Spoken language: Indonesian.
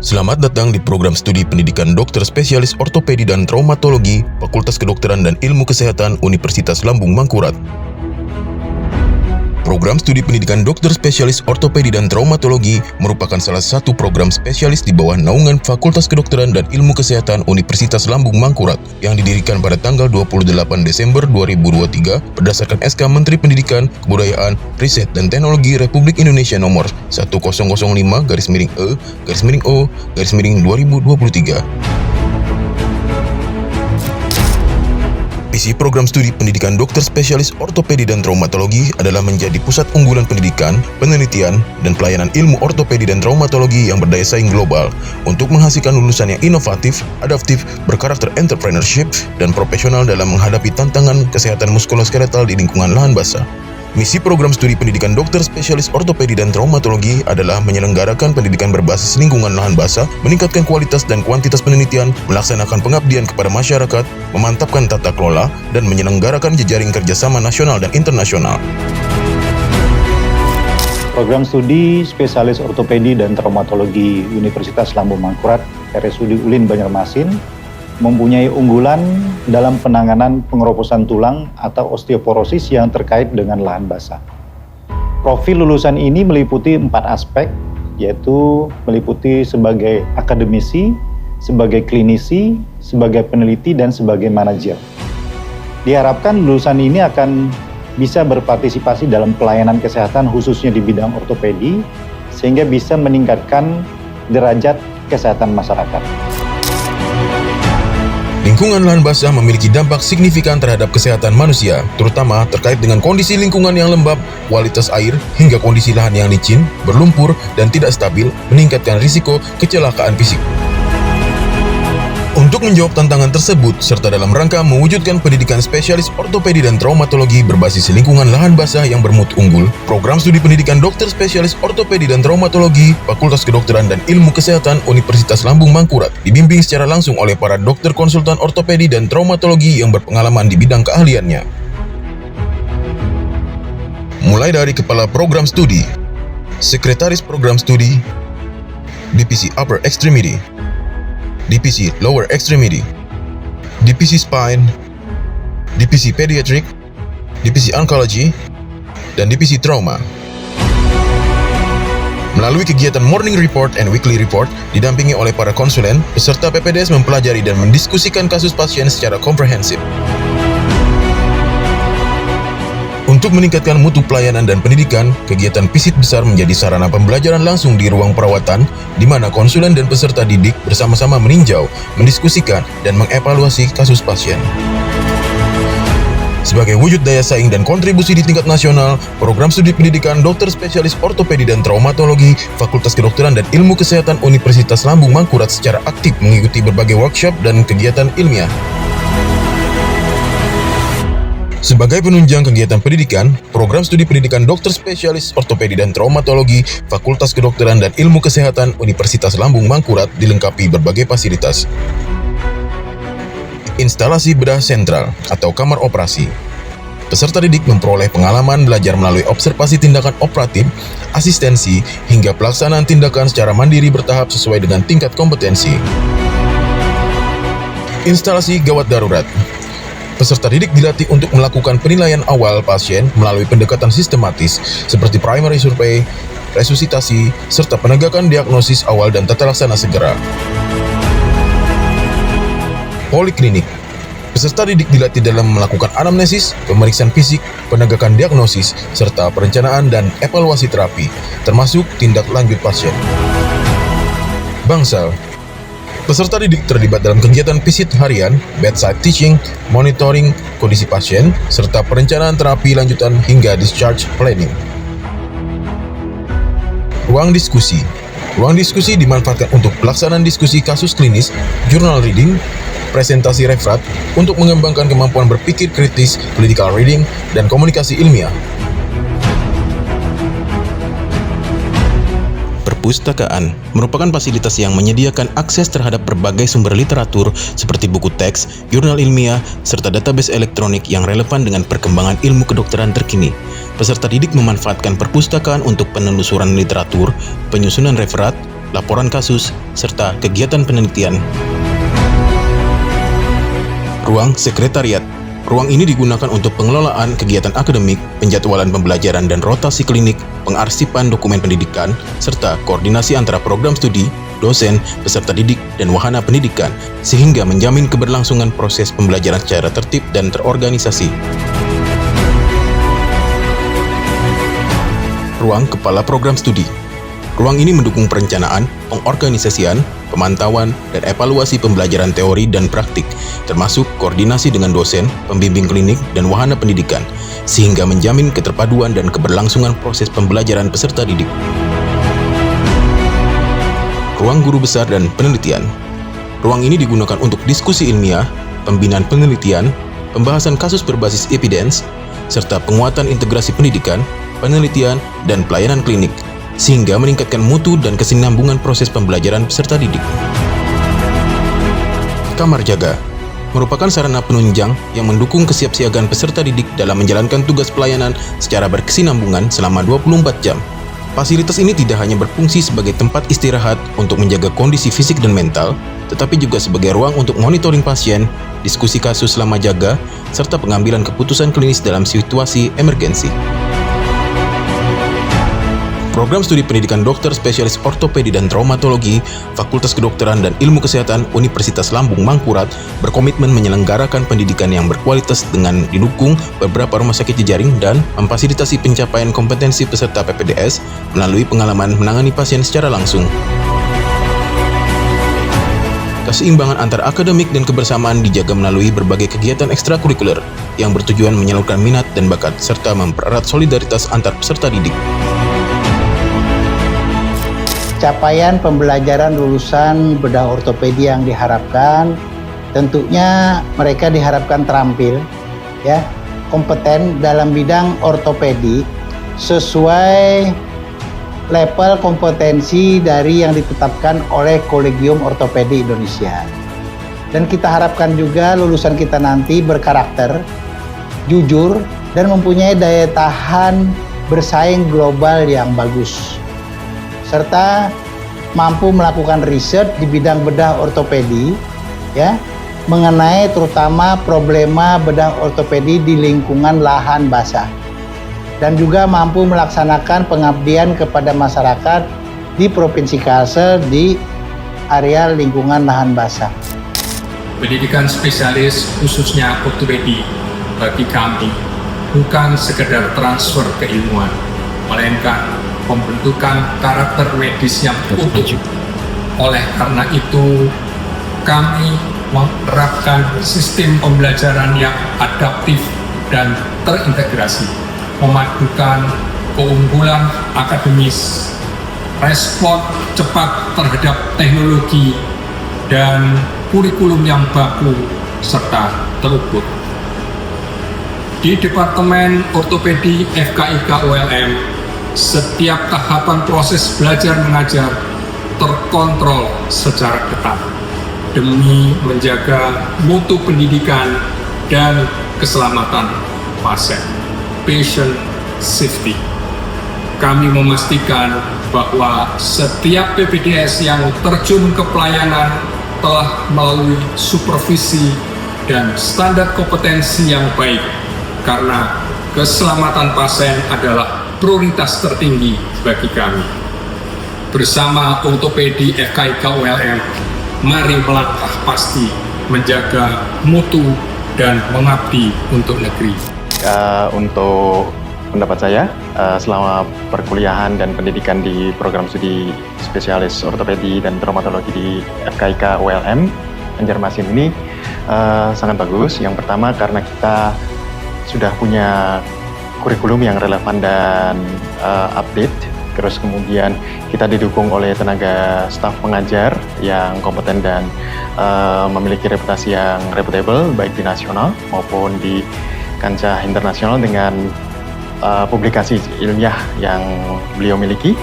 Selamat datang di program studi pendidikan dokter spesialis ortopedi dan traumatologi Fakultas Kedokteran dan Ilmu Kesehatan Universitas Lambung Mangkurat. Program studi pendidikan dokter spesialis ortopedi dan traumatologi merupakan salah satu program spesialis di bawah naungan Fakultas Kedokteran dan Ilmu Kesehatan Universitas Lambung Mangkurat yang didirikan pada tanggal 28 Desember 2023 berdasarkan SK Menteri Pendidikan, Kebudayaan, Riset dan Teknologi Republik Indonesia nomor 1005-E-O-2023. Visi program studi pendidikan dokter spesialis ortopedi dan traumatologi adalah menjadi pusat unggulan pendidikan, penelitian, dan pelayanan ilmu ortopedi dan traumatologi yang berdaya saing global untuk menghasilkan lulusan yang inovatif, adaptif, berkarakter entrepreneurship, dan profesional dalam menghadapi tantangan kesehatan muskuloskeletal di lingkungan lahan basah. Misi program studi pendidikan dokter spesialis ortopedi dan traumatologi adalah menyelenggarakan pendidikan berbasis lingkungan lahan basah, meningkatkan kualitas dan kuantitas penelitian, melaksanakan pengabdian kepada masyarakat, memantapkan tata kelola, dan menyelenggarakan jejaring kerjasama nasional dan internasional. Program studi spesialis ortopedi dan traumatologi Universitas Lambung Mangkurat RSUD ULIN Banjarmasin mempunyai unggulan dalam penanganan pengeroposan tulang atau osteoporosis yang terkait dengan lahan basah. Profil lulusan ini meliputi 4 aspek, yaitu meliputi sebagai akademisi, sebagai klinisi, sebagai peneliti, dan sebagai manajer. Diharapkan lulusan ini akan bisa berpartisipasi dalam pelayanan kesehatan khususnya di bidang ortopedi, sehingga bisa meningkatkan derajat kesehatan masyarakat. Lingkungan lahan basah memiliki dampak signifikan terhadap kesehatan manusia, terutama terkait dengan kondisi lingkungan yang lembab, kualitas air, hingga kondisi lahan yang licin, berlumpur, dan tidak stabil, meningkatkan risiko kecelakaan fisik. Untuk menjawab tantangan tersebut, serta dalam rangka mewujudkan pendidikan spesialis ortopedi dan traumatologi berbasis lingkungan lahan basah yang bermutu unggul, program studi pendidikan dokter spesialis ortopedi dan traumatologi Fakultas Kedokteran dan Ilmu Kesehatan Universitas Lambung Mangkurat dibimbing secara langsung oleh para dokter konsultan ortopedi dan traumatologi yang berpengalaman di bidang keahliannya. Mulai dari Kepala Program Studi, Sekretaris Program Studi, Divisi Upper Extremity, Divisi Lower Extremity, Divisi Spine, Divisi Pediatric, Divisi Oncology, dan Divisi Trauma. Melalui kegiatan Morning Report and Weekly Report, didampingi oleh para konsulen, peserta PPDS mempelajari dan mendiskusikan kasus pasien secara komprehensif. Untuk meningkatkan mutu pelayanan dan pendidikan, kegiatan visit besar menjadi sarana pembelajaran langsung di ruang perawatan, di mana konsulen dan peserta didik bersama-sama meninjau, mendiskusikan, dan mengevaluasi kasus pasien. Sebagai wujud daya saing dan kontribusi di tingkat nasional, program studi pendidikan dokter spesialis ortopedi dan traumatologi Fakultas Kedokteran dan Ilmu Kesehatan Universitas Lambung Mangkurat secara aktif mengikuti berbagai workshop dan kegiatan ilmiah. Sebagai penunjang kegiatan pendidikan, program studi pendidikan dokter spesialis ortopedi dan traumatologi Fakultas Kedokteran dan Ilmu Kesehatan Universitas Lambung Mangkurat dilengkapi berbagai fasilitas. Instalasi bedah sentral atau kamar operasi. Peserta didik memperoleh pengalaman belajar melalui observasi tindakan operatif, asistensi, hingga pelaksanaan tindakan secara mandiri bertahap sesuai dengan tingkat kompetensi. Instalasi gawat darurat. Peserta didik dilatih untuk melakukan penilaian awal pasien melalui pendekatan sistematis seperti primary survey, resusitasi, serta penegakan diagnosis awal dan tata laksana segera. Poliklinik. Peserta didik dilatih dalam melakukan anamnesis, pemeriksaan fisik, penegakan diagnosis, serta perencanaan dan evaluasi terapi, termasuk tindak lanjut pasien. Bangsal. Peserta didik terlibat dalam kegiatan visit harian, bedside teaching, monitoring kondisi pasien, serta perencanaan terapi lanjutan hingga discharge planning. Ruang diskusi. Ruang diskusi dimanfaatkan untuk pelaksanaan diskusi kasus klinis, journal reading, presentasi referat, untuk mengembangkan kemampuan berpikir kritis, clinical reading, dan komunikasi ilmiah. Perpustakaan merupakan fasilitas yang menyediakan akses terhadap berbagai sumber literatur seperti buku teks, jurnal ilmiah, serta database elektronik yang relevan dengan perkembangan ilmu kedokteran terkini. Peserta didik memanfaatkan perpustakaan untuk penelusuran literatur, penyusunan referat, laporan kasus, serta kegiatan penelitian. Ruang Sekretariat. Ruang ini digunakan untuk pengelolaan kegiatan akademik, penjadwalan pembelajaran dan rotasi klinik, pengarsipan dokumen pendidikan, serta koordinasi antara program studi, dosen, peserta didik, dan wahana pendidikan, sehingga menjamin keberlangsungan proses pembelajaran secara tertib dan terorganisasi. Ruang Kepala Program Studi. Ruang ini mendukung perencanaan, pengorganisasian, pemantauan, dan evaluasi pembelajaran teori dan praktik, termasuk koordinasi dengan dosen, pembimbing klinik, dan wahana pendidikan, sehingga menjamin keterpaduan dan keberlangsungan proses pembelajaran peserta didik. Ruang Guru Besar dan Penelitian. Ruang ini digunakan untuk diskusi ilmiah, pembinaan penelitian, pembahasan kasus berbasis evidence, serta penguatan integrasi pendidikan, penelitian, dan pelayanan klinik, sehingga meningkatkan mutu dan kesinambungan proses pembelajaran peserta didik. Kamar Jaga merupakan sarana penunjang yang mendukung kesiapsiagaan peserta didik dalam menjalankan tugas pelayanan secara berkesinambungan selama 24 jam. Fasilitas ini tidak hanya berfungsi sebagai tempat istirahat untuk menjaga kondisi fisik dan mental, tetapi juga sebagai ruang untuk monitoring pasien, diskusi kasus selama jaga, serta pengambilan keputusan klinis dalam situasi emergensi. Program Studi Pendidikan Dokter Spesialis Ortopedi dan Traumatologi, Fakultas Kedokteran dan Ilmu Kesehatan Universitas Lambung Mangkurat berkomitmen menyelenggarakan pendidikan yang berkualitas dengan didukung beberapa rumah sakit jejaring dan memfasilitasi pencapaian kompetensi peserta PPDS melalui pengalaman menangani pasien secara langsung. Keseimbangan antar akademik dan kebersamaan dijaga melalui berbagai kegiatan ekstrakurikuler yang bertujuan menyalurkan minat dan bakat serta mempererat solidaritas antar peserta didik. Capaian pembelajaran lulusan bedah ortopedi yang diharapkan, tentunya mereka diharapkan terampil, ya, kompeten dalam bidang ortopedi sesuai level kompetensi dari yang ditetapkan oleh Kolegium Ortopedi Indonesia. Dan kita harapkan juga lulusan kita nanti berkarakter, jujur, dan mempunyai daya tahan bersaing global yang bagus, serta mampu melakukan riset di bidang bedah ortopedi, ya, mengenai terutama problema bedah ortopedi di lingkungan lahan basah, dan juga mampu melaksanakan pengabdian kepada masyarakat di Provinsi Kalsel di area lingkungan lahan basah. Pendidikan spesialis khususnya ortopedi bagi kami bukan sekedar transfer keilmuan, melainkan pembentukan karakter medis yang utuh. Oleh karena itu, kami menerapkan sistem pembelajaran yang adaptif dan terintegrasi, memadukan keunggulan akademis, respon cepat terhadap teknologi, dan kurikulum yang baku serta terukur. Di Departemen Ortopedi FKIK ULM, setiap tahapan proses belajar mengajar terkontrol secara ketat demi menjaga mutu pendidikan dan keselamatan pasien, patient safety. Kami memastikan bahwa setiap PPDS yang terjun ke pelayanan telah melalui supervisi dan standar kompetensi yang baik, karena keselamatan pasien adalah prioritas tertinggi bagi kami. Bersama Ortopedi FKIK ULM, mari melangkah pasti menjaga mutu dan mengabdi untuk negeri. Untuk pendapat saya, selama perkuliahan dan pendidikan di program studi spesialis ortopedi dan traumatologi di FKIK ULM Banjarmasin ini sangat bagus. Yang pertama karena kita sudah punya kurikulum yang relevan dan update. Terus kemudian kita didukung oleh tenaga staf pengajar yang kompeten dan memiliki reputasi yang reputable baik di nasional maupun di kancah internasional dengan publikasi ilmiah yang beliau miliki.